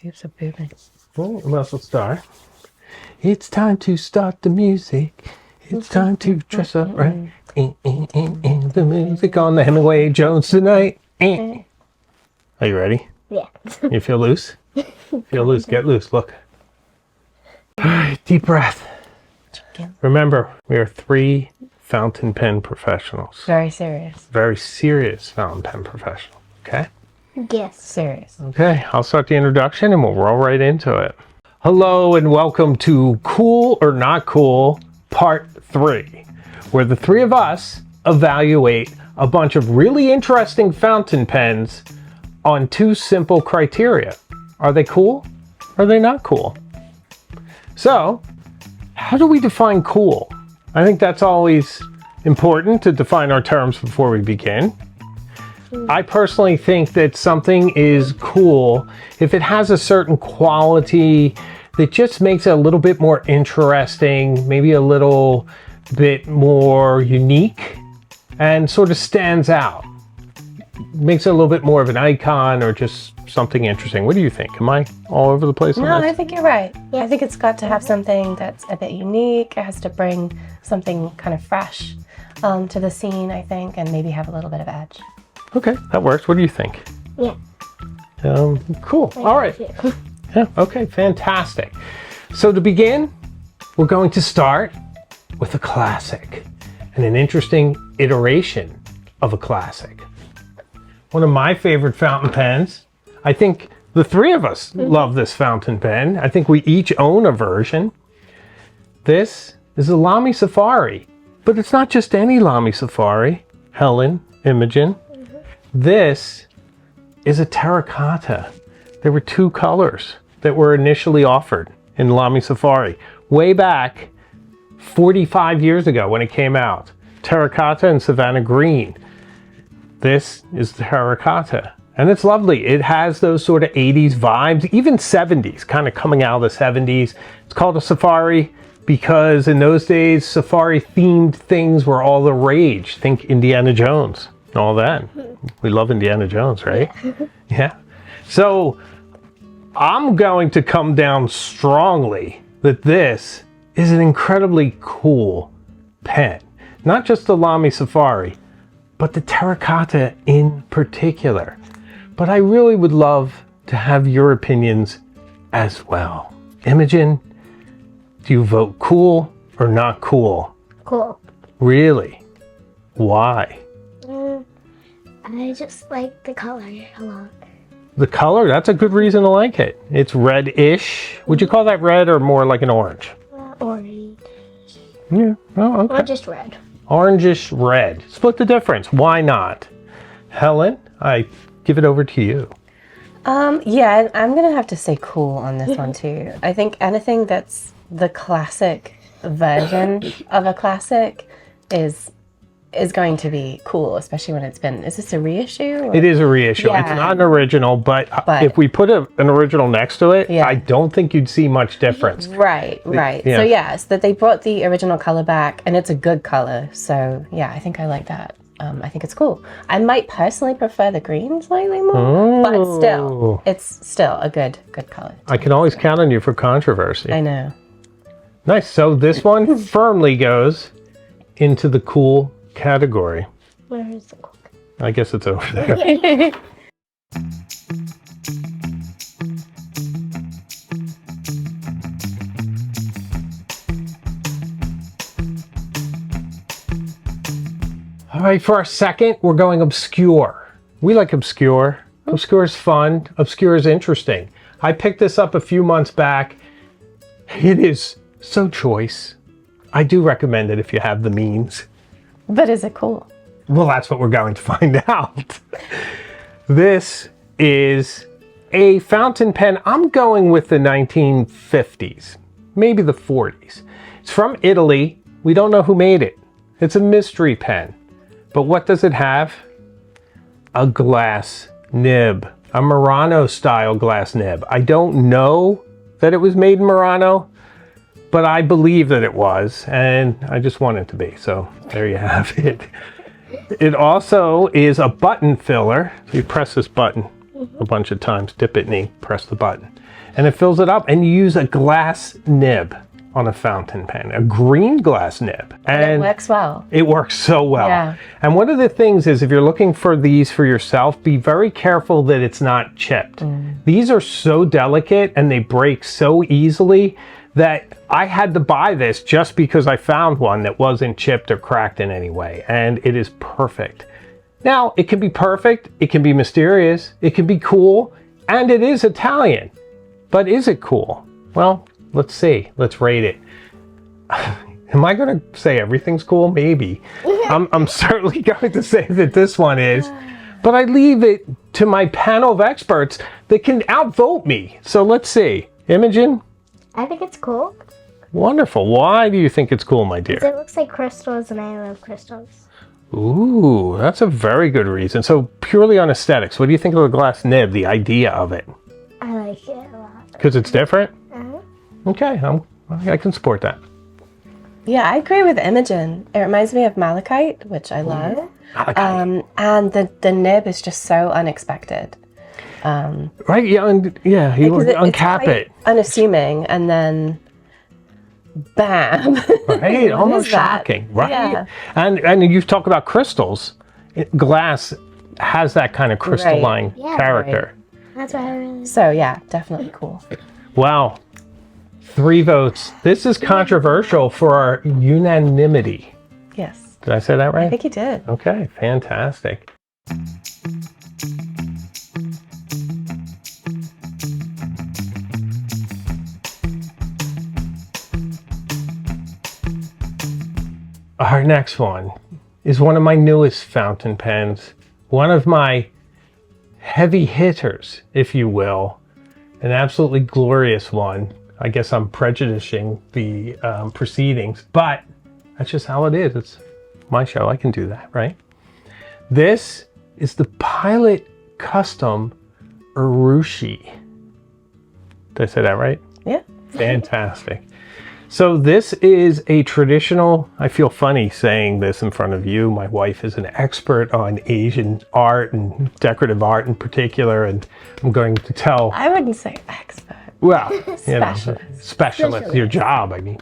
Boobs are boobing. Well, we might as well start. It's time to start the music. It's time to dress up right. The music on the Hemingway Jones tonight. Are you ready? Yeah. You feel loose? Feel loose. Get loose. Look. All right, deep breath. Remember, we are 3 fountain pen professionals. Very serious. Very serious fountain pen professional. Okay? Yes. Serious. Okay, I'll start the introduction and we'll roll right into it. Hello and welcome to Cool or Not Cool Part 3, where the 3 of us evaluate a bunch of really interesting fountain pens on 2 simple criteria. Are they cool? Or are they not cool? So, how do we define cool? I think that's always important to define our terms before we begin. I personally think that something is cool if it has a certain quality that just makes it a little bit more interesting, maybe a little bit more unique, and sort of stands out. Makes it a little bit more of an icon or just something interesting. What do you think? Am I all over the place on No, this? I think you're right. I think it's got to have something that's a bit unique. It has to bring something kind of fresh to the scene, I think, and maybe have a little bit of edge. Okay, that works. What do you think? Yeah. Cool. All right. Yeah, okay, fantastic. So to begin, we're going to start with a classic and an interesting iteration of a classic. One of my favorite fountain pens. I think the 3 of us love this fountain pen. I think we each own a version. This is the Lamy Safari, but it's not just any Lamy Safari. Helen, Imogen. This is a terracotta. There were 2 colors that were initially offered in Lamy Safari way back 45 years ago when it came out. Terracotta and Savannah Green. This is terracotta. And it's lovely. It has those sort of 80s vibes, even 70s, kind of coming out of the 70s. It's called a safari because in those days, safari themed things were all the rage. Think Indiana Jones and all that. We love Indiana Jones, right? Yeah. So I'm going to come down strongly that this is an incredibly cool pen. Not just the Lamy Safari, but the terracotta in particular. But I really would love to have your opinions as well. Imogen, do you vote cool or not cool? Cool. Really? Why? I just like the color a lot. The color, that's a good reason to like it. It's red-ish. Would you call that red or more like an orange? Orange. Yeah, oh, okay. Or just red. Orangish red. Split the difference. Why not? Helen, I give it over to you. Yeah, I'm gonna have to say cool on this one too. I think anything that's the classic version of a classic is going to be cool, especially when it's been. Is this a reissue? Or? It is a reissue. Yeah. It's not an original, but if we put an original next to it, yeah. I don't think you'd see much difference. Right. Yeah. So yes, that they brought the original color back, and it's a good color. So yeah, I think I like that. I think it's cool. I might personally prefer the green slightly more, but still, it's still a good color. I can always count on you for controversy. I know. Nice. So this one firmly goes into the cool category. Where is the cool? I guess it's over there. All right, for our second, we're going obscure. We like obscure. Obscure is fun. Obscure is interesting. I picked this up a few months back. It is so choice. I do recommend it if you have the means. But is it cool? Well, that's what we're going to find out. This is a fountain pen. I'm going with the 1950s, maybe the 40s. It's from Italy. We don't know who made it. It's a mystery pen. But what does it have? A glass nib, a Murano style glass nib. I don't know that it was made in Murano, but I believe that it was, and I just want it to be. So there you have it. It also is a button filler. So you press this button a bunch of times, dip it in ink, press the button. and it fills it up, and you use a glass nib on a fountain pen, a green glass nib. And it works well. It works so well. Yeah. And one of the things is, if you're looking for these for yourself, be very careful that it's not chipped. These are so delicate and they break so easily that I had to buy this just because I found one that wasn't chipped or cracked in any way. And it is perfect. Now, it can be perfect, it can be mysterious, it can be cool, and it is Italian. But is it cool? Well, let's see. Let's rate it. Am I going to say everything's cool? Maybe. I'm certainly going to say that this one is. But I leave it to my panel of experts that can outvote me. So let's see. Imogen? I think it's cool. Wonderful. Why do you think it's cool, my dear? It looks like crystals, and I love crystals. Ooh, that's a very good reason. So purely on aesthetics, what do you think of the glass nib, the idea of it? I like it a lot. Because it's different? Uh-huh. Okay, I can support that. Yeah, I agree with Imogen. It reminds me of malachite, which I love. Malachite. And the nib is just so unexpected. Right? Yeah, you Because uncap it's quite it. unassuming, and then bam. Right? What Almost is that? shocking, right? Yeah. And you talk about crystals. Glass has that kind of crystalline Yeah, character. That's why I really. So yeah, definitely cool. Wow. 3 votes. This is controversial for our unanimity. Yes. Did I say that I right? think you did. Okay, fantastic. Our next one is one of my newest fountain pens, one of my heavy hitters, if you will, an absolutely glorious one. I guess I'm prejudicing the proceedings, but that's just how it is. It's my show. I can do that, right? This is the Pilot Custom Urushi. Did I say that right? Yeah. Fantastic. So this is a traditional, I feel funny saying this in front of you. My wife is an expert on Asian art and decorative art in particular, and I'm going to tell, I wouldn't say expert. well, you know, Specialist. specialist, your job, I mean.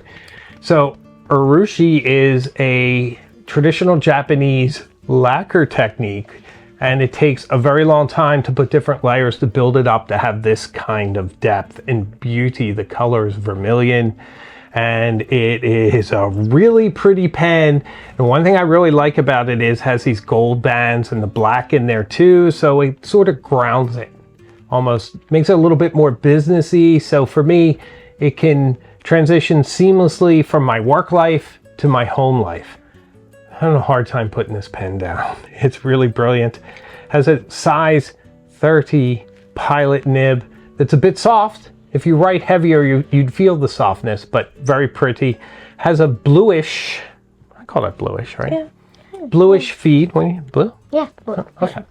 So Urushi is a traditional Japanese lacquer technique, and it takes a very long time to put different layers to build it up to have this kind of depth and beauty. The color is vermilion, and it is a really pretty pen. And one thing I really like about it is has these gold bands and the black in there too, so it sort of grounds it. Almost makes it a little bit more businessy. So for me, it can transition seamlessly from my work life to my home life. I have a hard time putting this pen down. It's really brilliant. Has a size 30 Pilot nib that's a bit soft. If you write heavier, you'd feel the softness, but very pretty. Has a bluish, I call it bluish, right? Yeah. Bluish feed. Blue? Yeah. Well, Okay.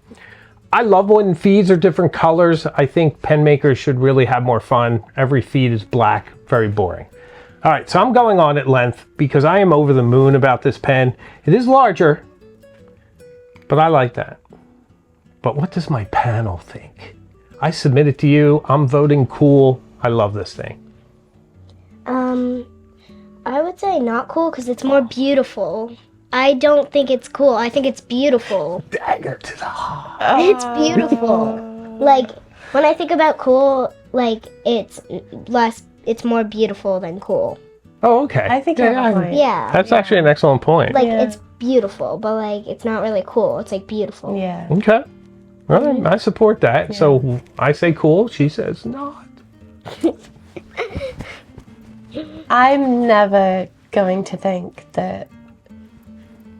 I love when feeds are different colors. I think pen makers should really have more fun. Every feed is black, very boring. All right, so I'm going on at length because I am over the moon about this pen. It is larger, but I like that. But what does my panel think? I submit it to you. I'm voting cool. I love this thing. I would say not cool because it's more beautiful. I don't think it's cool. I think it's beautiful. Dagger to the heart. It's beautiful. Like, when I think about cool, like, it's more beautiful than cool. Oh, okay. I think you're yeah, right. Yeah. That's actually an excellent point. Like, Yeah. it's beautiful, but, like, it's not really cool. It's, like, beautiful. Yeah. Okay. Well, I support that. So I say cool. She says not. I'm never going to think that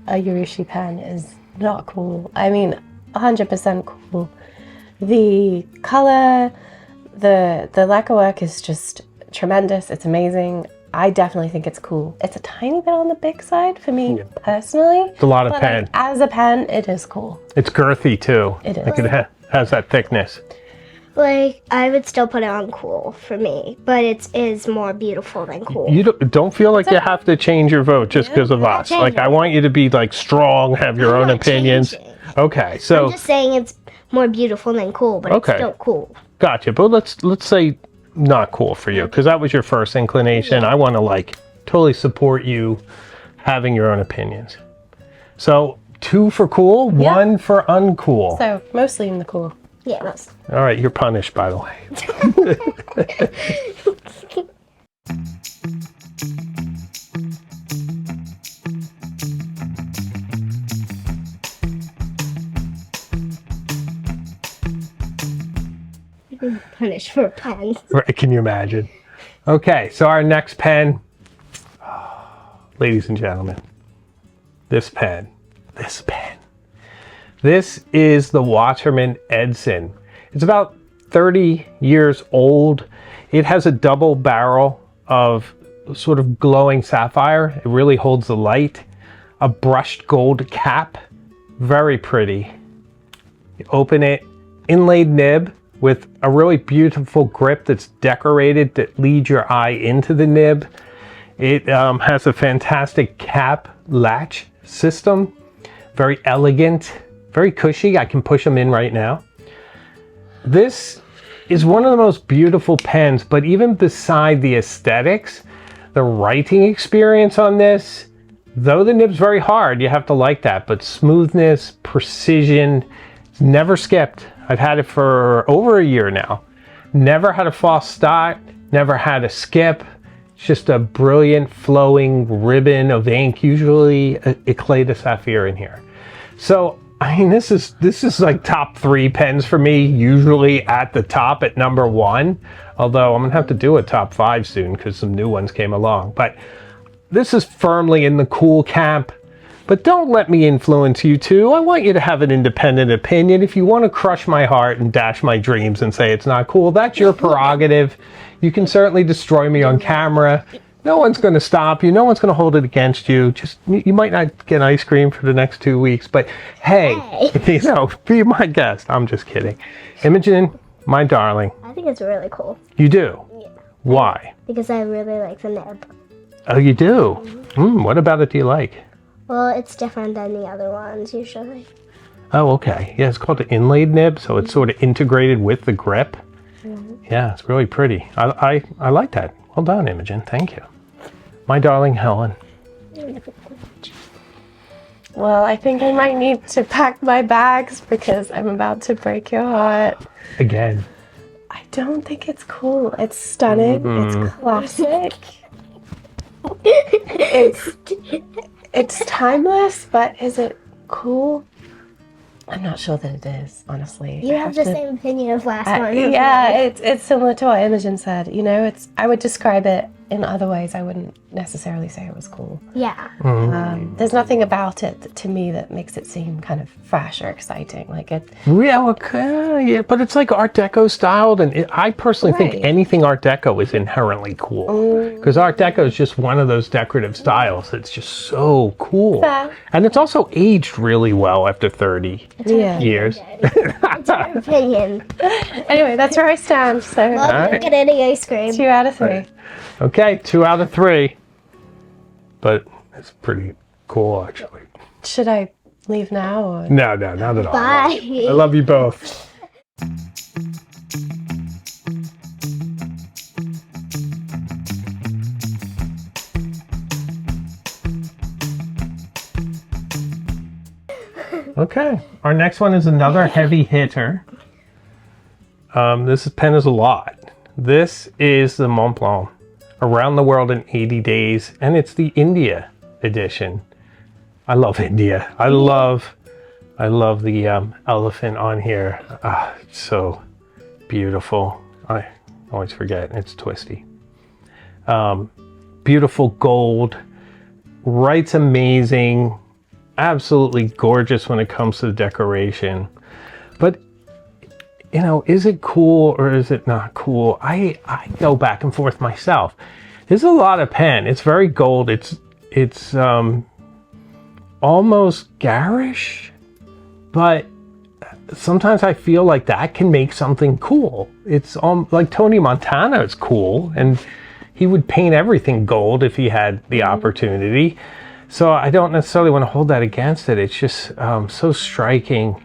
a Urushi pen is not cool. I mean, 100% cool. The color, the lacquer work is just tremendous. It's amazing. I definitely think it's cool. It's a tiny bit on the big side for me personally. It's a lot of But pen. like, as a pen, it is cool. It's girthy too. It is. Like it has that thickness. Like, I would still put it on cool for me, but it is more beautiful than cool. You don't feel like you have to change your vote just because of us. changing Like I want you to be like strong, have your own not opinions. changing. Okay, so I'm just saying it's more beautiful than cool, but Okay. it's still cool. gotcha. But let's say not cool for you, because that was your first inclination. I want to like totally support you having your own opinions. So 2 for cool, 1 for uncool. So mostly in the cool. Yeah. All right, you're punished, by the way. Punished for pens. Right, can you imagine? Okay, so our next pen, ladies and gentlemen, this pen. This is the Waterman Edson. It's about 30 years old. It has a double barrel of sort of glowing sapphire. It really holds the light. A brushed gold cap, very pretty. You open it, inlaid nib with a really beautiful grip that's decorated that leads your eye into the nib. It has a fantastic cap latch system, very elegant, very cushy. I can push them in right now. This is one of the most beautiful pens, but even beside the aesthetics, the writing experience on this, though the nib's very hard, you have to like that, but smoothness, precision, it's never skipped. I've had it for over a year now. Never had a false start, never had a skip. It's just a brilliant flowing ribbon of ink, usually éclat de saphir in here. So, I mean, this is like top 3 pens for me, usually at the top at number 1. Although I'm gonna have to do a top 5 soon because some new ones came along. But this is firmly in the cool camp. But don't let me influence you too. I want you to have an independent opinion. If you want to crush my heart and dash my dreams and say it's not cool, that's your prerogative. You can certainly destroy me on camera. No one's going to stop you. No one's going to hold it against you. Just, you might not get ice cream for the next 2 weeks, but hey, you know, be my guest. I'm just kidding. Imogen, my darling. I think it's really cool. You do? Yeah. Why? Because I really like the nib. Oh, you do? What about it do you like? Well, it's different than the other ones usually. Oh, okay. Yeah, it's called the inlaid nib, so it's sort of integrated with the grip. Yeah, it's really pretty. I like that. Well done, Imogen. Thank you. My darling Helen. Well, I think I might need to pack my bags because I'm about to break your heart. Again. I don't think it's cool. It's stunning. It's classic. It's timeless, but is it cool? I'm not sure that it is, honestly. You have the same opinion as last one. Yeah, it's similar to what Imogen said. You know, I would describe it in other ways. I wouldn't necessarily say it was cool. Yeah. There's nothing about it to me that makes it seem kind of fresh or exciting. Like it. Yeah, okay, yeah, but it's like Art Deco styled, and I personally think anything Art Deco is inherently cool. Because Art Deco is just one of those decorative styles that's just so cool. Fair. And it's also aged really well after 30 years. It's our opinion. Anyway, that's where I stand. So Well, you get any ice cream. 2 out of 3. Okay, 2 out of 3. But it's pretty cool, actually. Should I leave now? Or? No, not at all. Bye. I love you both. Okay, our next one is another heavy hitter. This pen is a lot. This is the Montblanc, Around the World in 80 Days, and it's the India edition. I love India. I love the elephant on here. It's so beautiful. I always forget, it's twisty. Beautiful gold, writes amazing, absolutely gorgeous when it comes to the decoration. But you know, is it cool or is it not cool? I go back and forth myself. There's a lot of pen. It's very gold. It's almost garish, but sometimes I feel like that can make something cool. It's like Tony Montana is cool, and he would paint everything gold if he had the opportunity. So I don't necessarily want to hold that against it. It's just so striking.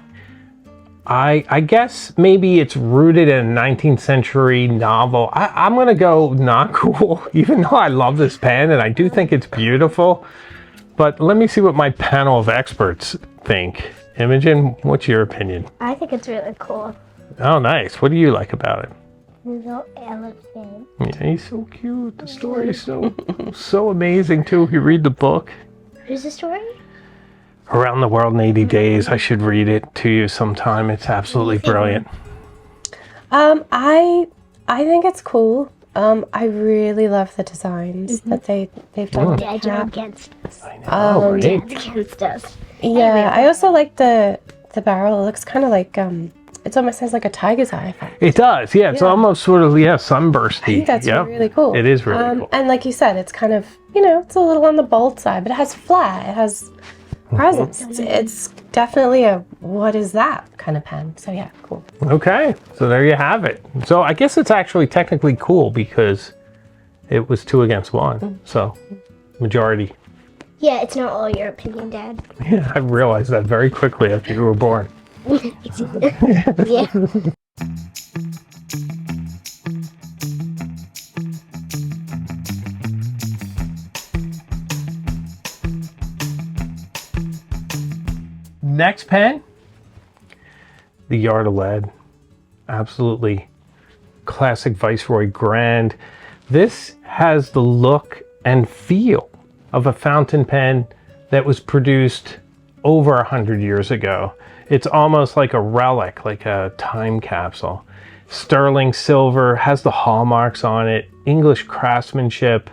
I guess maybe it's rooted in a 19th century novel. I'm going to go not cool, even though I love this pen and I do think it's beautiful. But let me see what my panel of experts think. Imogen, what's your opinion? I think it's really cool. Oh, nice. What do you like about it? Little elephant. Yeah, he's so cute. The story is so amazing, too. If you read the book. Who's the story? Around the World in 80 Days. I should read it to you sometime. It's absolutely brilliant. I think it's cool. I really love the designs that they've done. Dad, you're against us. I know, right? Dad's against us. Yeah, I also like the barrel. It looks kind of like it almost has like a tiger's eye effect. It does, yeah. It's almost sort of, sunbursty. I think that's Yep. really cool. It is really cool. And like you said, it's kind of, it's a little on the bold side, but it has flair. It has presence. It's definitely a what is that kind of pen. So yeah, cool. Okay, so there you have it. So I guess it's actually technically cool because it was 2 against 1. So majority. Yeah, it's not all your opinion, Dad. Yeah, I realized that very quickly after you were born. Yeah. Next pen, the Yard of Lead. Absolutely classic Viceroy Grand. This has the look and feel of a fountain pen that was produced over 100 years ago. It's almost like a relic, like a time capsule. Sterling silver, has the hallmarks on it, English craftsmanship,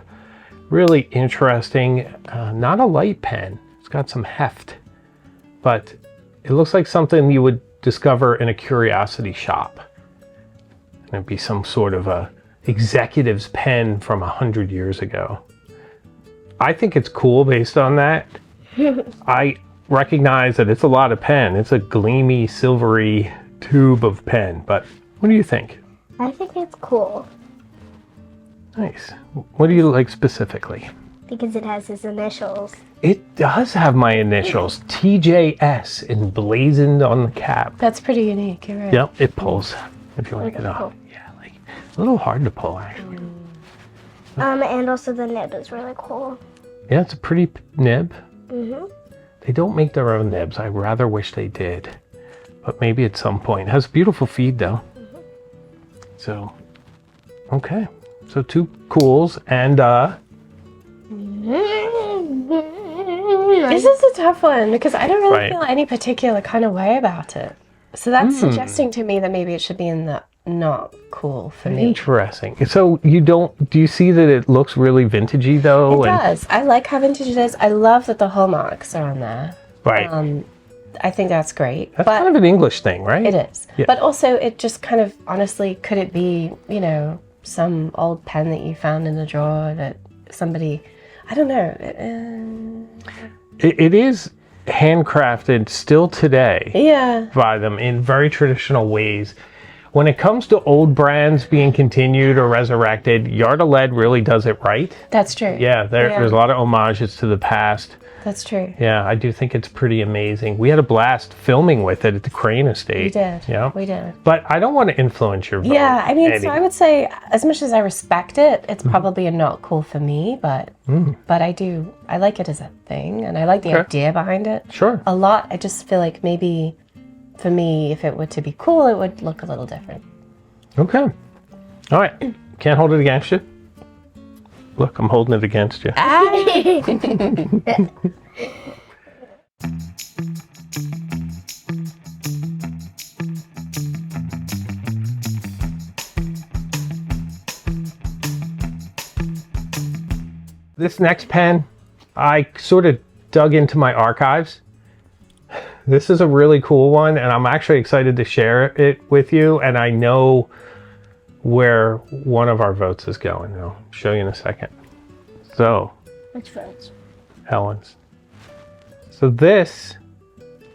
really interesting. Not a light pen, it's got some heft, but it looks like something you would discover in a curiosity shop. And it'd be some sort of a executive's pen from 100 years ago. I think it's cool based on that. I recognize that it's a lot of pen. It's a gleamy, silvery tube of pen. But what do you think? I think it's cool Nice. What do you like specifically? because it has his initials. It does have my initials, TJS, emblazoned on the cap. That's pretty unique. You're right. Yep, it pulls if you want to Okay, get off. cool. Yeah, like a little hard to pull actually. And also the nib is really cool. Yeah, it's a pretty nib. Mm-hmm. They don't make their own nibs. I rather wish they did, but maybe at some point. It has beautiful feed though. So, okay. So 2 cools and This is a tough one because I don't really Right. feel any particular kind of way about it. So that's suggesting to me that maybe it should be in the not cool for me. interesting. So do you see that it looks really vintagey though? It does. I like how vintage it is. I love that the hallmarks are on there. Right. I think that's great. That's but kind of an English thing, right? it is. Yeah. But also it just kind of, honestly, could it be, some old pen that you found in a drawer that somebody, I don't know. It is handcrafted still today Yeah. by them in very traditional ways. When it comes to old brands being continued or resurrected, Yard of Lead really does it right. That's true. Yeah, there's a lot of homages to the past. That's true. Yeah, I do think it's pretty amazing. We had a blast filming with it at the Carene estate. We did. Yeah. We did. But I don't want to influence your vote. Yeah, I mean, Eddie. so I would say, as much as I respect it, it's probably a not cool for me, but I like it as a thing, and I like the idea behind it. Sure. A lot. I just feel like maybe, for me, if it were to be cool, it would look a little different. Okay. All right. Can't hold it against you. Look, I'm holding it against you. This next pen, I sort of dug into my archives. This is a really cool one, and I'm actually excited to share it with you, and I know where one of our votes is going. I'll show you in a second. So, Which votes? Helen's. So this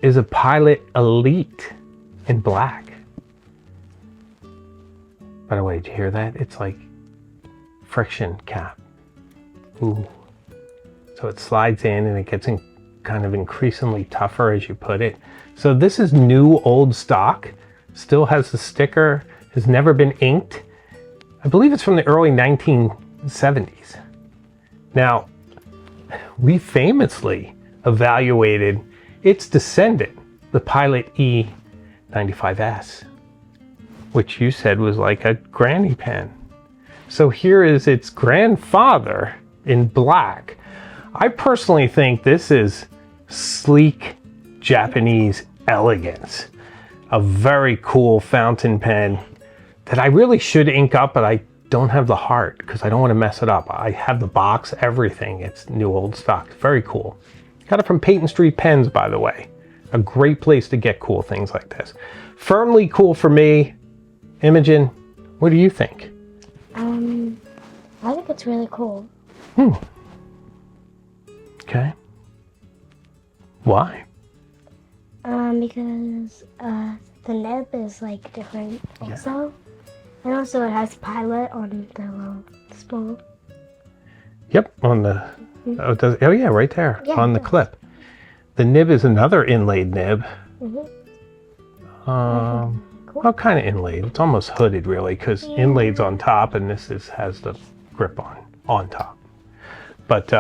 is a Pilot Elite in black. By the way, did you hear that? It's like friction cap. Ooh. So it slides in and it gets kind of increasingly tougher as you put it. So this is new old stock, still has the sticker, has never been inked. I believe it's from the early 1970s. Now, we famously evaluated its descendant, the Pilot E95S, which you said was like a granny pen. So here is its grandfather in black. I personally think this is sleek Japanese elegance. A very cool fountain pen that I really should ink up, but I don't have the heart because I don't want to mess it up. I have the box, everything. It's new old stock. Very cool. Got it from Peyton Street Pens, by the way. A great place to get cool things like this. Firmly cool for me. Imogen, what do you think? I think it's really cool. Okay. Why? Because the nib is like different also. And also it has pilot on the little spool. Yep, on the, oh yeah, right there, Yeah, on the clip. The nib is another inlaid nib. Well, kind of inlaid. It's almost hooded really, because inlaid's on top and this has the grip on top. But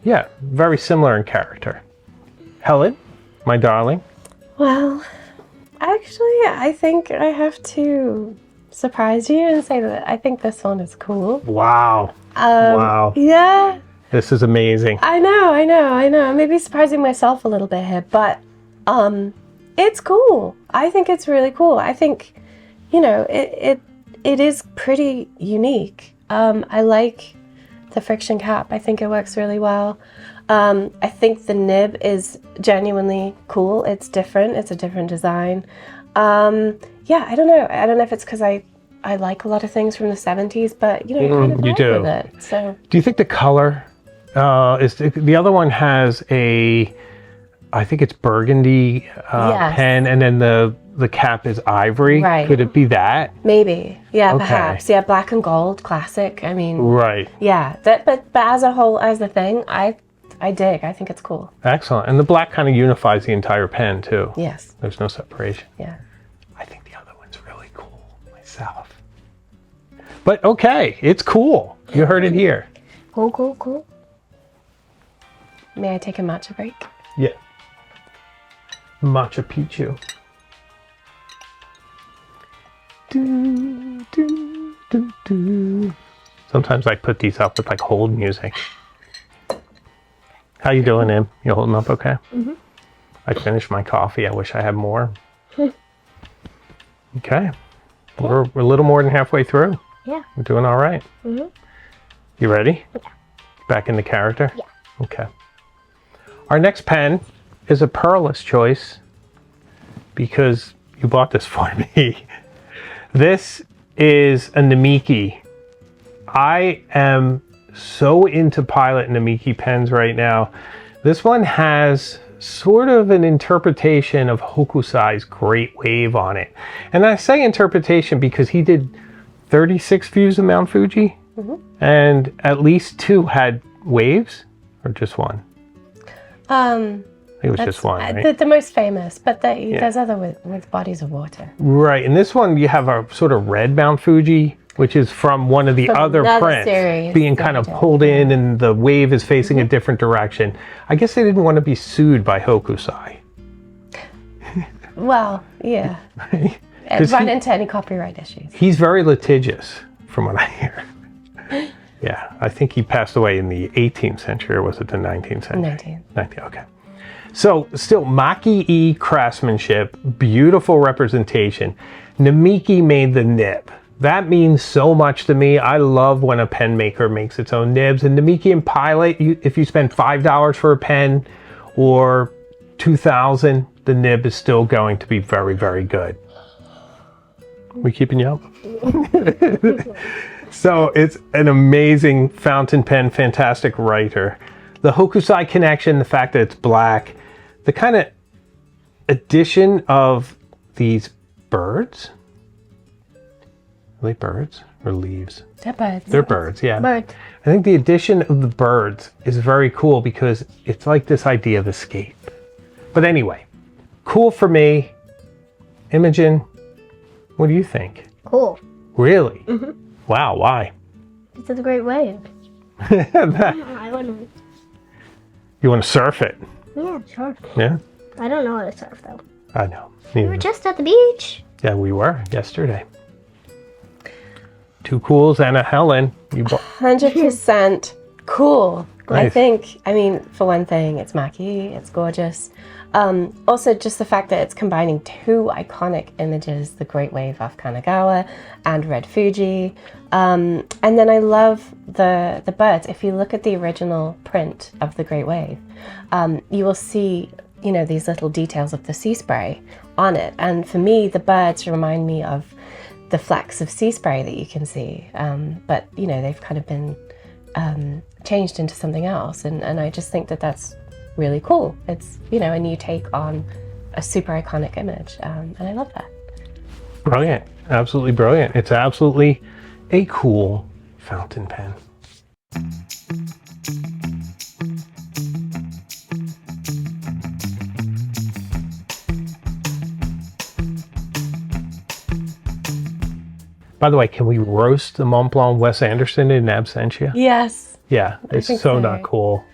yeah, very similar in character. Helen, my darling. Well, actually, I think I have to surprise you and say that I think this one is cool. Wow. Wow. Yeah. This is amazing. I know. Maybe surprising myself a little bit here, but it's cool. I think it's really cool. I think, you know, it is pretty unique. I like the friction cap. I think it works really well. I think the nib is genuinely cool. It's different. It's a different design. Yeah, I don't know. I don't know if it's because I like a lot of things from the 70s, but you know, kind of you do. with it. So Do you think the color is the other one has a, I think it's burgundy Yes. pen, and then the cap is ivory. Right. Could it be that? maybe, yeah, Okay. perhaps, yeah, black and gold, classic. I mean, Right. yeah, but as a whole, as a thing, I dig. I think it's cool. Excellent. And the black kind of unifies the entire pen too. Yes, There's no separation. yeah. I think the other one's really cool myself. But okay, it's cool. You heard it here. Cool. May I take a matcha break? Yeah. Machu Picchu. Do, do, do, do. Sometimes I put these up with like hold music. How you doing, Im? You holding up okay? Mm-hmm. I finished my coffee. I wish I had more. Okay. We're a little more than halfway through. Yeah. We're doing all right. Mm-hmm. You ready? Yeah. Back into character? Yeah. Okay. Our next pen is a pearless choice because you bought this for me. This is a Namiki. I am so into Pilot Namiki pens right now. This one has sort of an interpretation of Hokusai's Great Wave on it. And I say interpretation because he did 36 views of Mount Fuji, and at least 2 had waves, or just one? I think it was just one, right? The most famous, but there's other with bodies of water. Right, and this one you have a sort of red Mount Fuji, which is from one of the other another prints series being kind of pulled in, and the wave is facing a different direction. I guess they didn't want to be sued by Hokusai. Well, yeah. And run into any copyright issues. He's very litigious, from what I hear. Yeah, I think he passed away in the 18th century, or was it the 19th century? 19th. 19th, okay. So, still, Maki-e craftsmanship, beautiful representation. Namiki made the nib. That means so much to me. I love when a pen maker makes its own nibs. And Namiki and Pilot, if you spend $5 for a pen or $2,000, the nib is still going to be very, very good. We keeping you up? So it's an amazing fountain pen, fantastic writer. The Hokusai connection, the fact that it's black, the kind of addition of these birds. Are they birds? or leaves? They're birds. They're birds, yeah. Birds. I think the addition of the birds is very cool because it's like this idea of escape. But anyway, cool for me. Imogen, what do you think? Cool. Really? Mm-hmm. Wow, why? It's a great wave. You I want want to surf it? to. Yeah, sure. Yeah? I don't know how to surf though. I know. We were just at the beach. Yeah, we were yesterday. Two cools and a Helen. 100% cool. Nice. I mean, for one thing, it's Maki-e, it's gorgeous. Also, just the fact that it's combining two iconic images, the Great Wave off Kanagawa and Red Fuji. And then I love the birds. If you look at the original print of the Great Wave, you will see, these little details of the sea spray on it. And for me, the birds remind me of the flecks of sea spray that you can see. But, they've kind of been changed into something else. And I just think that that's really cool. It's, a new take on a super iconic image. And I love that. Brilliant. Absolutely brilliant. It's absolutely a cool fountain pen. By the way, can we roast the Montblanc Wes Anderson in absentia? Yes. Yeah, it's think so so. not cool.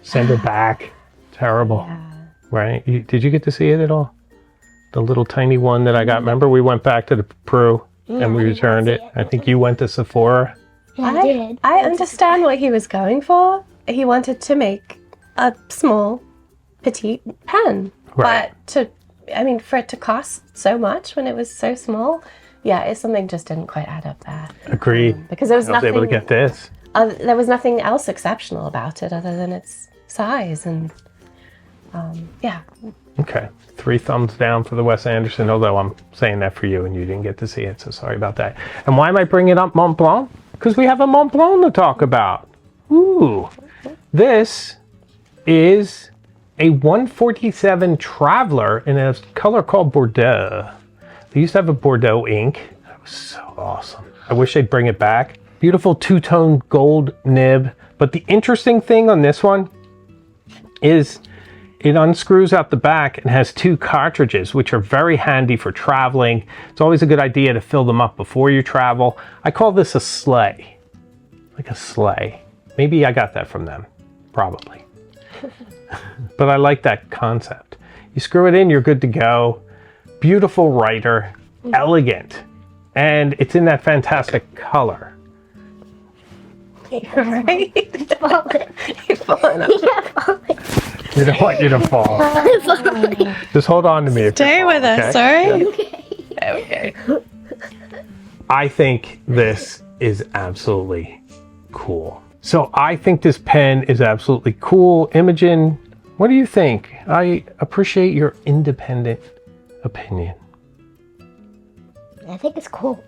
Send it back. Terrible. Yeah. Right? Did you get to see it at all? The little tiny one that I got. Remember we went back to the Peru and we returned it. I think you went to Sephora. Yeah, I did. I understand what he was going for. He wanted to make a small, petite pen. Right. But for it to cost so much when it was so small, yeah, it's something just didn't quite add up there. Agreed. Because there was I was able to get this. There was nothing else exceptional about it other than its size and yeah. Okay. 3 thumbs down for the Wes Anderson, although I'm saying that for you and you didn't get to see it, so sorry about that. And why am I bringing up Montblanc? Because we have a Montblanc to talk about. Ooh. This is a 147 Traveler in a color called Bordeaux. They used to have a Bordeaux ink. That was so awesome. I wish they'd bring it back. Beautiful two-tone gold nib. But the interesting thing on this one is it unscrews out the back and has 2 cartridges, which are very handy for traveling. It's always a good idea to fill them up before you travel. I call this a sleigh. Like a sleigh. Maybe I got that from them. Probably. But I like that concept. You screw it in, you're good to go. Beautiful writer. Elegant. And it's in that fantastic color. Right? Falling. You're falling up. Yeah, falling. We don't want you to fall. Just hold on to me. If Stay you fall, with us, okay? all right? Okay. I think this is absolutely cool. So I think this pen is absolutely cool. Imogen, what do you think? I appreciate your independent opinion. I think it's cool.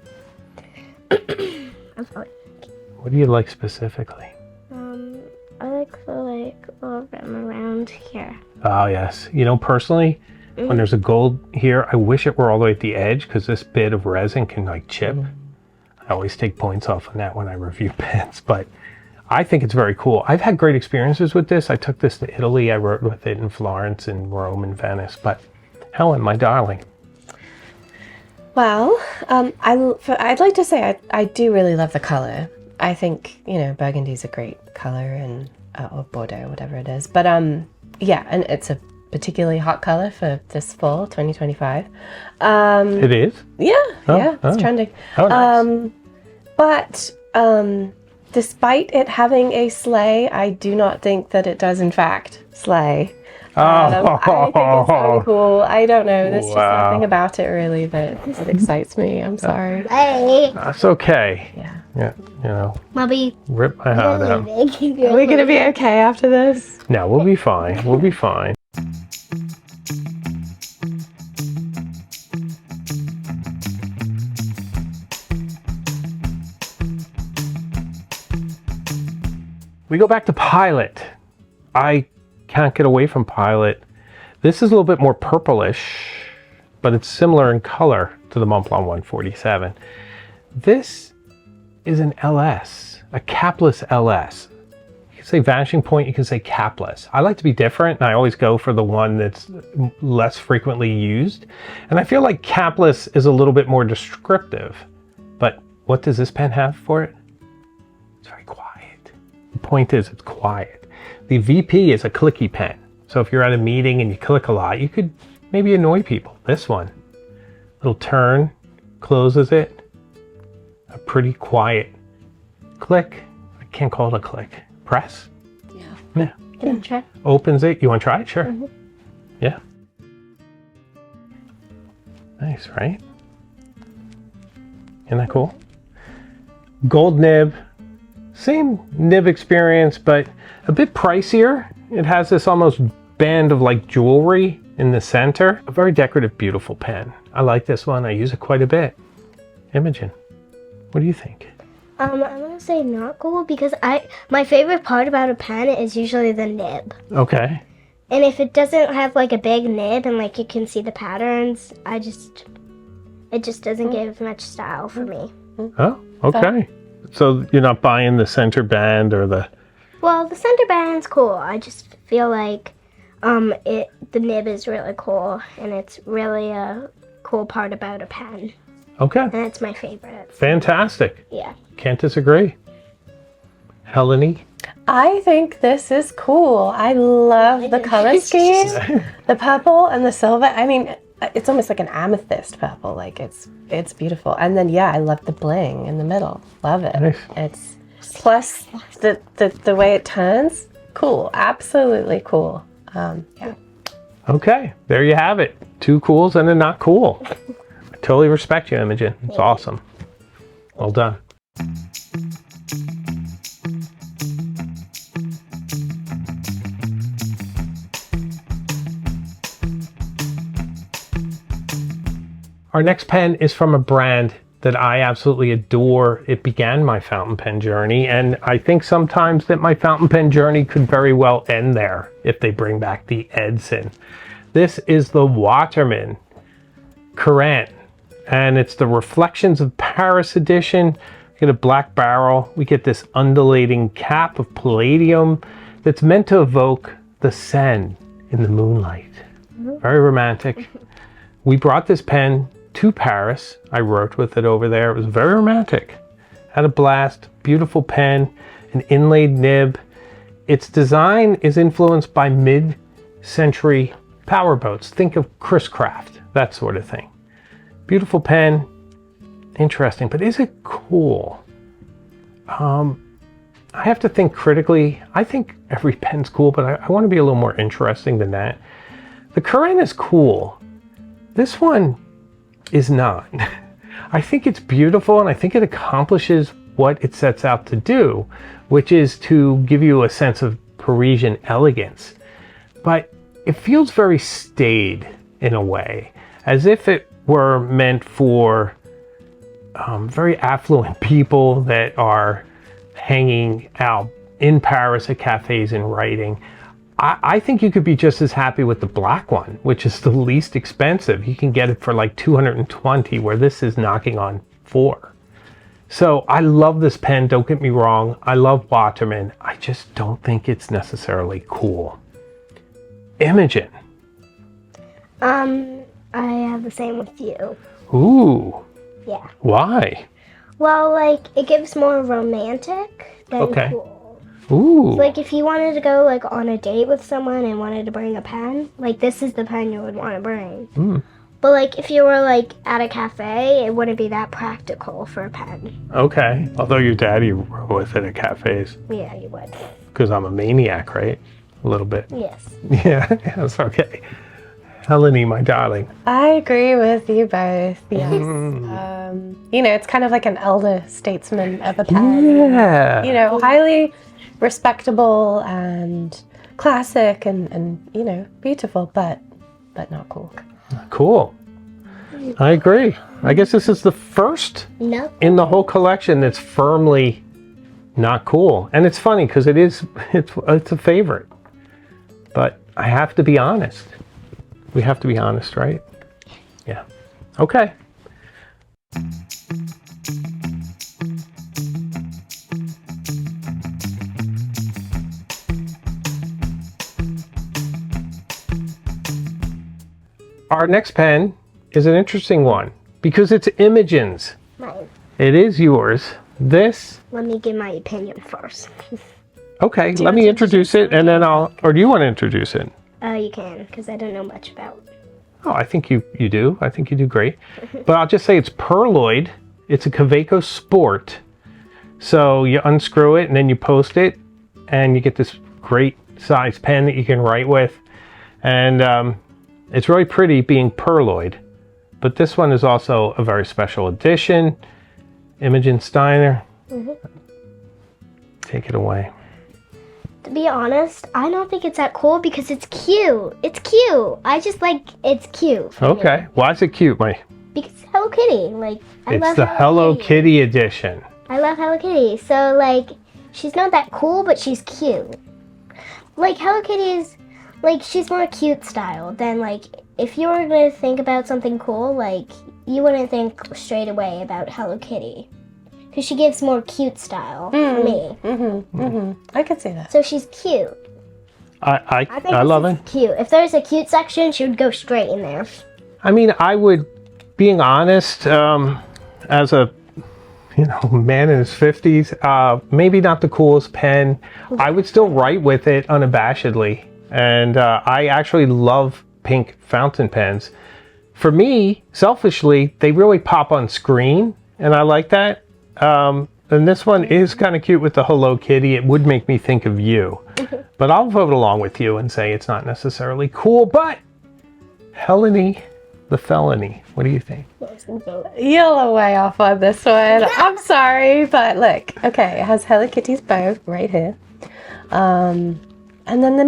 I'm sorry. What do you like specifically? I like the rim around here. Oh, yes. Personally, when there's a gold here, I wish it were all the way at the edge because this bit of resin can chip. I always take points off on that when I review pens, but I think it's very cool. I've had great experiences with this. I took this to Italy. I wrote with it in Florence and Rome and Venice, but Helen, my darling. Well, I'd like to say I do really love the color. I think, burgundy's a great color and or Bordeaux, whatever it is. But yeah, and it's a particularly hot color for this fall, 2025. It is? Yeah, it's trending. Oh, nice. But despite it having a sleigh, I do not think that it does in fact slay. I think it's so cool. I don't know. There's just nothing about it really that excites me. I'm sorry. Hey. That's okay. Yeah. Mommy. Rip my heart out. Are we gonna be okay after this? No, we'll be fine. We'll be fine. We go back to Pilot. I can't get away from Pilot. This is a little bit more purplish, but it's similar in color to the Montblanc 147. This is an LS, a Capless LS. You can say vanishing point, you can say capless. I like to be different, and I always go for the one that's less frequently used. And I feel like capless is a little bit more descriptive. But what does this pen have for it? It's very quiet. The point is, it's quiet. The VP is a clicky pen. So if you're at a meeting and you click a lot, you could maybe annoy people. This one, little turn, closes it. A pretty quiet click. I can't call it a click. Press. Yeah. Can I try? Opens it. You want to try it? Sure. Yeah. Nice, right? Isn't that cool? Gold nib. Same nib experience, but a bit pricier. It has this almost band of like jewelry in the center. A very decorative, beautiful pen. I like this one. I use it quite a bit. Imogen, what do you think? I'm gonna say not cool because my favorite part about a pen is usually the nib. Okay. And if it doesn't have like a big nib and like you can see the patterns, it just doesn't give much style for me. Oh, okay. So you're not buying the center band or the... Well, the center band's cool. I just feel like the nib is really cool and it's really a cool part about a pen. Okay. And it's my favorite. Fantastic. Yeah. Can't disagree. Helene? I think this is cool. I love the color scheme. The purple and the silver. I mean, it's almost like an amethyst purple. Like it's beautiful. And then yeah, I love the bling in the middle. Love it. Nice. It's plus the way it turns. Cool. Absolutely cool. Yeah. Okay, there you have it. 2 cools and a not cool. I totally respect you, Imogen. It's awesome. Well done. Our next pen is from a brand that I absolutely adore. It began my fountain pen journey, and I think sometimes that my fountain pen journey could very well end there if they bring back the Edson. This is the Waterman Carene, and it's the Reflections of Paris edition. We get a black barrel. We get this undulating cap of palladium that's meant to evoke the Seine in the moonlight. Very romantic. We brought this pen to Paris. I worked with it over there. It was very romantic. Had a blast. Beautiful pen, an inlaid nib. Its design is influenced by mid-century powerboats. Think of Chris Craft, that sort of thing. Beautiful pen. Interesting, but is it cool? I have to think critically. I think every pen's cool, but I want to be a little more interesting than that. The Carene is cool. This one is not. I think it's beautiful, and I think it accomplishes what it sets out to do, which is to give you a sense of Parisian elegance. But it feels very staid in a way, as if it were meant for very affluent people that are hanging out in Paris at cafes and writing. I think you could be just as happy with the black one, which is the least expensive. You can get it for like $220, where this is knocking on $4. So I love this pen, don't get me wrong. I love Waterman. I just don't think it's necessarily cool. Imogen. I have the same with you. Ooh. Yeah. Why? Well, like, it gives more romantic than cool. Ooh. Like, if you wanted to go, like, on a date with someone and wanted to bring a pen, like, this is the pen you would want to bring. But, like, if you were, like, at a cafe, it wouldn't be that practical for a pen. Okay. Although your daddy wrote with it at cafes. Yeah, you would. Because I'm a maniac, right? A little bit. Yes. Yeah, that's okay. Helene, my darling. I agree with you both. Yes. You know, it's kind of like an elder statesman of a pen. Yeah. You know, highly respectable and classic and you know, beautiful, but not cool. Cool. I agree. I guess this is the first in the whole collection that's firmly not cool. And it's funny because it's a favorite. But I have to be honest. We have to be honest, right? Yeah. Okay. our next pen is an interesting one because it's Imogen's. Mine. It is yours. This. Let me give my opinion first. Okay, let me introduce it and then or do you want to introduce it? You can, because I don't know much about. Oh, I think you do. I think you do great. But I'll just say it's Perloid. It's a Kaweco Sport. So you unscrew it and then you post it and you get this great size pen that you can write with. And it's really pretty being Perloid. But this one is also a very special edition. Imogen Steiner. Take it away. To be honest, I don't think it's that cool because it's cute. It's cute. I just like it's cute. For me. Okay. Why is it cute, Mike? Because Hello Kitty. Like I It's love the Hello Kitty edition. I love Hello Kitty. So like she's not that cool, but she's cute. Like Hello Kitty is like she's more cute style than like if you were gonna think about something cool, like you wouldn't think straight away about Hello Kitty. Because she gives more cute style for me. I could see that. So she's cute. I think love this it. is cute. If there's a cute section, she would go straight in there. I mean, I would, being honest, as a man in his 50s, maybe not the coolest pen. I would still write with it unabashedly. And I actually love pink fountain pens. For me, selfishly, they really pop on screen, and I like that. And this one is kind of cute with the Hello Kitty. It would make me think of you. But I'll vote along with you and say it's not necessarily cool, but Helene the Felony. What do you think? You're way off on this one. I'm sorry, but look. Okay, it has Hello Kitty's bow right here. And then the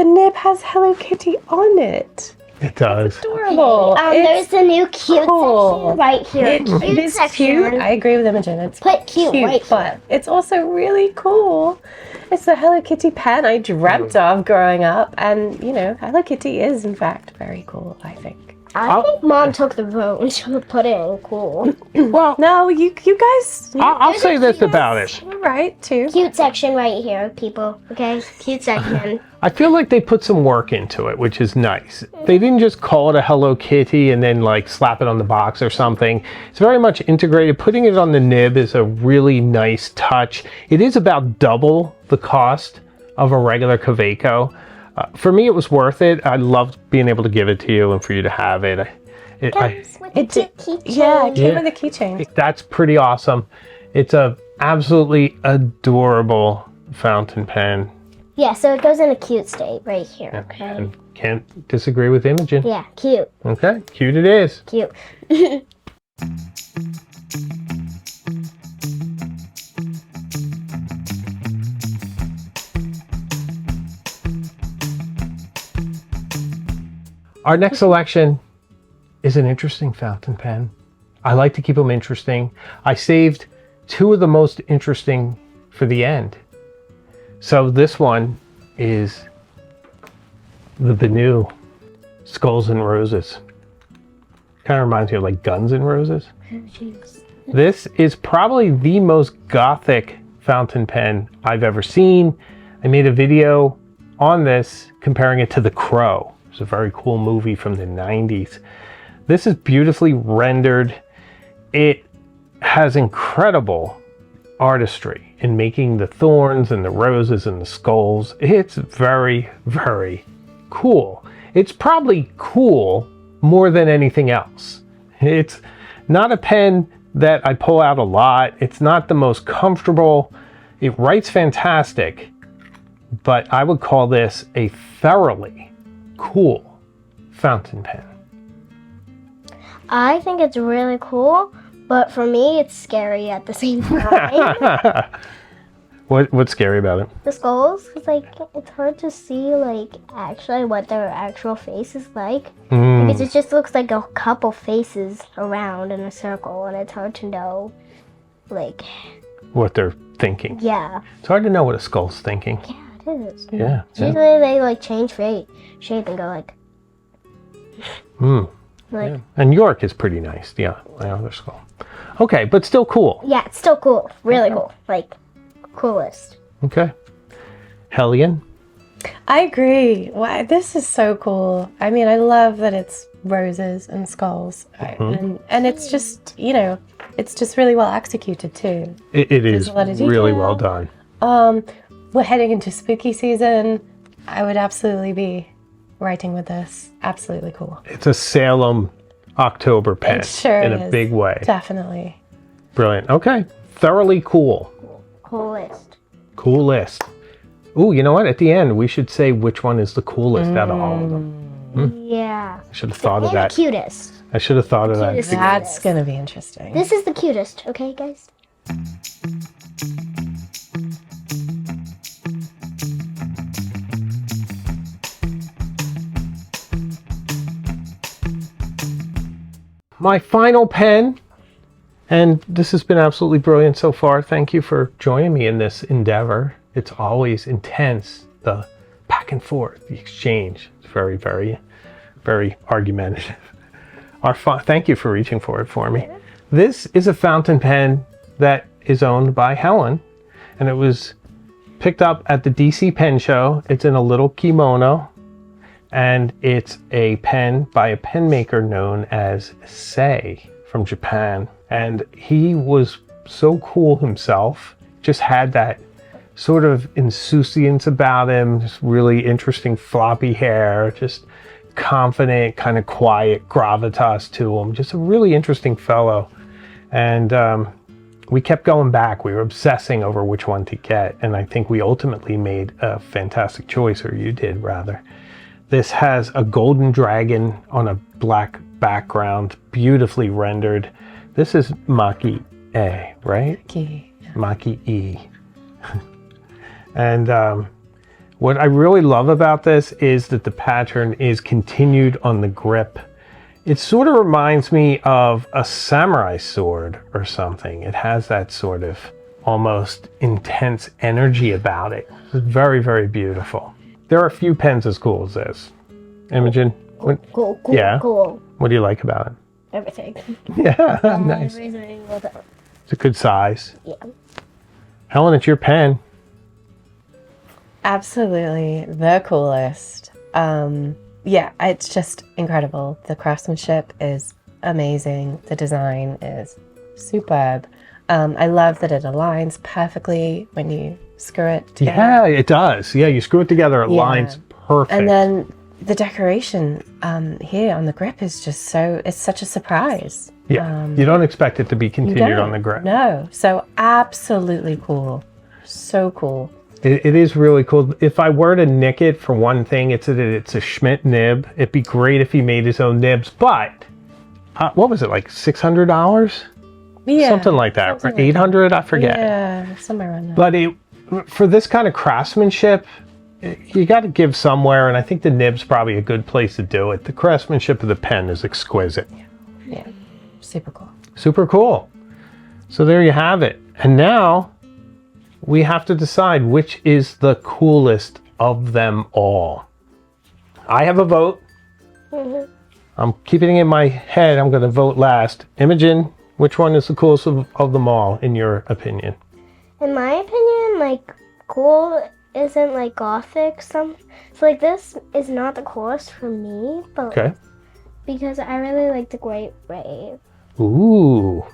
nib has Hello Kitty on it. It does. Adorable. There's a new cute cool. section right here. It is cute. I agree with Imogen. It's Put cute right but it's also really cool. It's the Hello Kitty pen I dreamt of growing up, and Hello Kitty is in fact very cool. I think. I think Mom took the vote and she put it in cool. Well, No, you guys. I'll say this about it. You're right too. Cute section right here, people. Okay? Cute section. I feel like they put some work into it, which is nice. They didn't just call it a Hello Kitty and then like slap it on the box or something. It's very much integrated. Putting it on the nib is a really nice touch. It is about double the cost of a regular Kaweco. For me, it was worth it. I loved being able to give it to you and for you to have it. With the cute keychain. Yeah, it came with a keychain. That's pretty awesome. It's a absolutely adorable fountain pen. Yeah, so it goes in a cute state right here. Okay. And can't disagree with Imogen. Yeah, cute. Okay, cute it is. Cute. Our next selection is an interesting fountain pen. I like to keep them interesting. I saved two of the most interesting for the end. So this one is the Benu Skulls and Roses. Kind of reminds me of like Guns and Roses. This is probably the most gothic fountain pen I've ever seen. I made a video on this comparing it to The Crow. It's a very cool movie from the 90s. This is beautifully rendered. It has incredible artistry in making the thorns and the roses and the skulls. It's very, very cool. It's probably cool more than anything else. It's not a pen that I pull out a lot. It's not the most comfortable. It writes fantastic, but I would call this a thoroughly cool fountain pen. I think it's really cool, but for me, it's scary at the same time. What's scary about it? The skulls, it's like it's hard to see like actually what their actual face is like because it just looks like a couple faces around in a circle, and it's hard to know like What they're thinking. Yeah. It's hard to know what a skull's thinking. Yeah, it is. Yeah. Usually they like change shape and go like. Like. Yeah. And York is pretty nice. Yeah, my other skull. Okay, but still cool. Yeah, it's still cool. Really cool. Like, coolest. Okay. Hellion. I agree. Wow, this is so cool. I mean, I love that it's roses and skulls. And it's just, you know, it's just really well executed too. It is a lot of really detail. well done. We're heading into spooky season. I would absolutely be writing with this. Absolutely cool. It's a Salem October pen It sure in a is. big way. Definitely. Brilliant. Okay. Thoroughly cool. Coolest. Coolest. Ooh, you know what? At the end, we should say which one is the coolest out of all of them. Yeah. I should have thought of And that. the cutest. I should have thought of that. Cutest. That's going to be interesting. This is the cutest, okay, guys? My final pen, and this has been absolutely brilliant so far. Thank you for joining me in this endeavor. It's always intense, the back and forth, the exchange. It's very, very, very argumentative. Thank you for reaching for it for me. This is a fountain pen that is owned by Helen, and it was picked up at the DC Pen Show. It's in a little kimono, and it's a pen by a pen maker known as Sei from Japan. And he was so cool himself, just had that sort of insouciance about him, just really interesting floppy hair, just confident, kind of quiet gravitas to him, just a really interesting fellow. And we kept going back. We were obsessing over which one to get, and I think we ultimately made a fantastic choice, or you did rather. This has a golden dragon on a black background, beautifully rendered. This is Maki-e, right? Key. Maki-e. And what I really love about this is that the pattern is continued on the grip. It sort of reminds me of a samurai sword or something. It has that sort of almost intense energy about it. It's very, very beautiful. There are a few pens as cool as this. Imogen, Cool. Yeah. Cool. what do you like about it? Everything. Yeah, nice. Everything with it. It's a good size. Yeah. Helen, it's your pen. Absolutely the coolest. Yeah, it's just incredible. The craftsmanship is amazing. The design is superb. I love that it aligns perfectly when you screw it together. Yeah, it does. Yeah, you screw it together, it Yeah. lines perfect. And then the decoration here on the grip is just it's such a surprise. yeah, you don't expect it to be continued on the grip. No, so absolutely cool. So cool. It is really cool. If I were to nick it for one thing, it's that it's a Schmidt nib. It'd be great if he made his own nibs, but what was it, like $600? Yeah, Something like that. something like 800, I forget. Yeah, somewhere around there. But for this kind of craftsmanship, you got to give somewhere, and I think the nib's probably a good place to do it. The craftsmanship of the pen is exquisite. Yeah, super cool. Super cool. So there you have it. And now we have to decide which is the coolest of them all. I have a vote. Mm-hmm. I'm keeping it in my head. I'm going to vote last. Imogen, which one is the coolest of them all, in your opinion? In my opinion, like, cool isn't like gothic. So like this is not the coolest for me, but Okay. because I really like the Great Wave. Ooh.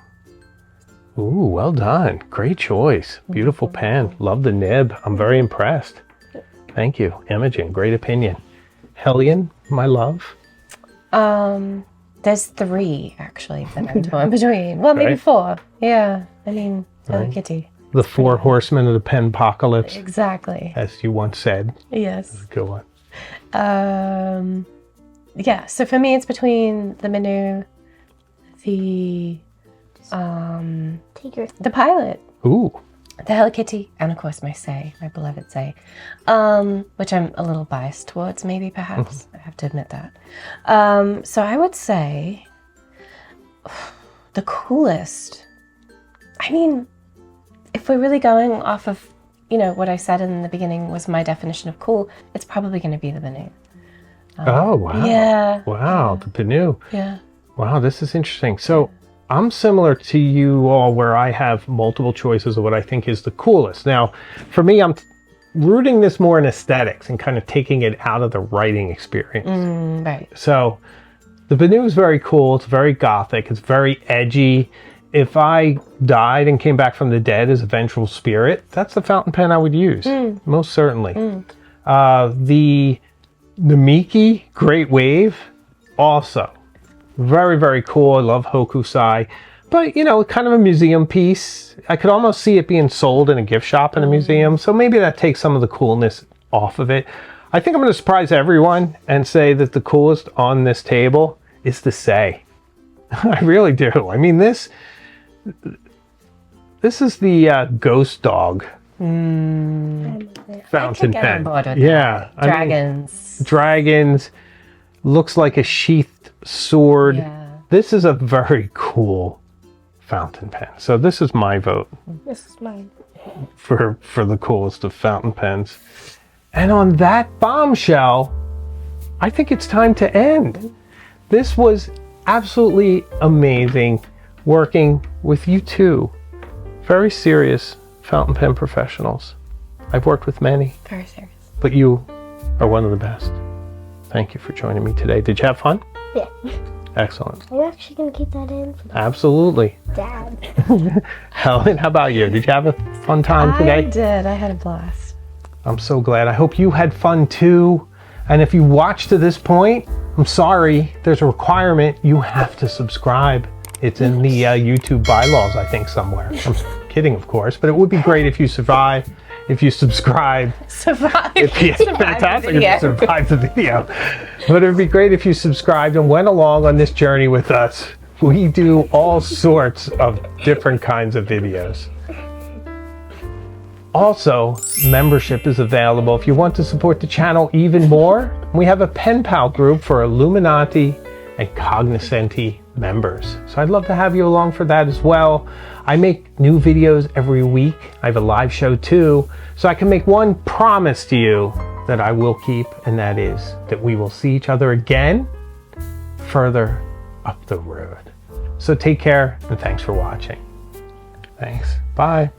Ooh, well done. Great choice. Beautiful pen. Love the nib. I'm very impressed. Thank you, Imogen. Great opinion. Hellion, my love. There's 3 actually that I'm torn between. Well, maybe Right. 4. Yeah, I mean, Hello Right. Kitty. The 4 horsemen of the penpocalypse, Exactly. as you once said. Yes. Good one. Yeah. So for me, it's between the Benu, the pilot, Ooh. the Hello Kitty, and of course my Sei, my beloved Sei, which I'm a little biased towards, maybe perhaps. I have to admit that. So I would say the coolest. I mean, if we're really going off of, what I said in the beginning was my definition of cool, it's probably going to be the Benu. Oh, wow. Yeah. Wow, the Benu. Yeah. Wow, this is interesting. So I'm similar to you all, where I have multiple choices of what I think is the coolest. Now, for me, I'm rooting this more in aesthetics and kind of taking it out of the writing experience. Right. So the Benu is very cool. It's very gothic. It's very edgy. If I died and came back from the dead as a vengeful spirit, that's the fountain pen I would use. Most certainly. The Namiki Great Wave, also very, very cool. I love Hokusai. But, you know, kind of a museum piece. I could almost see it being sold in a gift shop in a museum. So maybe that takes some of the coolness off of it. I think I'm going to surprise everyone and say that the coolest on this table is the Sei. I really do. I mean, this is the Ghost Dog fountain pen. Yeah. Dragons. Dragons. Looks like a sheathed sword. Yeah. This is a very cool fountain pen. So this is my vote This is mine. for the coolest of fountain pens. And on that bombshell, I think it's time to end. This was absolutely amazing working with you two very serious fountain pen professionals. I've worked with many, Very serious. but you are one of the best. Thank you for joining me today. Did you have fun? Yeah. Excellent. Are you actually going to keep that in for Absolutely. Dad? Helen, how about you? Did you have a fun time I today? did. I had a blast. I'm so glad. I hope you had fun too. And if you watched to this point, I'm sorry, there's a requirement. You have to subscribe. It's in the YouTube bylaws, I think, somewhere. I'm kidding, of course, but it would be great if you survive, if you subscribe. Survive. It's fantastic if you survive the video. But it would be great if you subscribed and went along on this journey with us. We do all sorts of different kinds of videos. Also, membership is available if you want to support the channel even more. We have a pen pal group for Illuminati and Cognoscenti members. So I'd love to have you along for that as well. I make new videos every week. I have a live show too. So I can make one promise to you that I will keep, and that is that we will see each other again further up the road. So take care and thanks for watching. Thanks. Bye.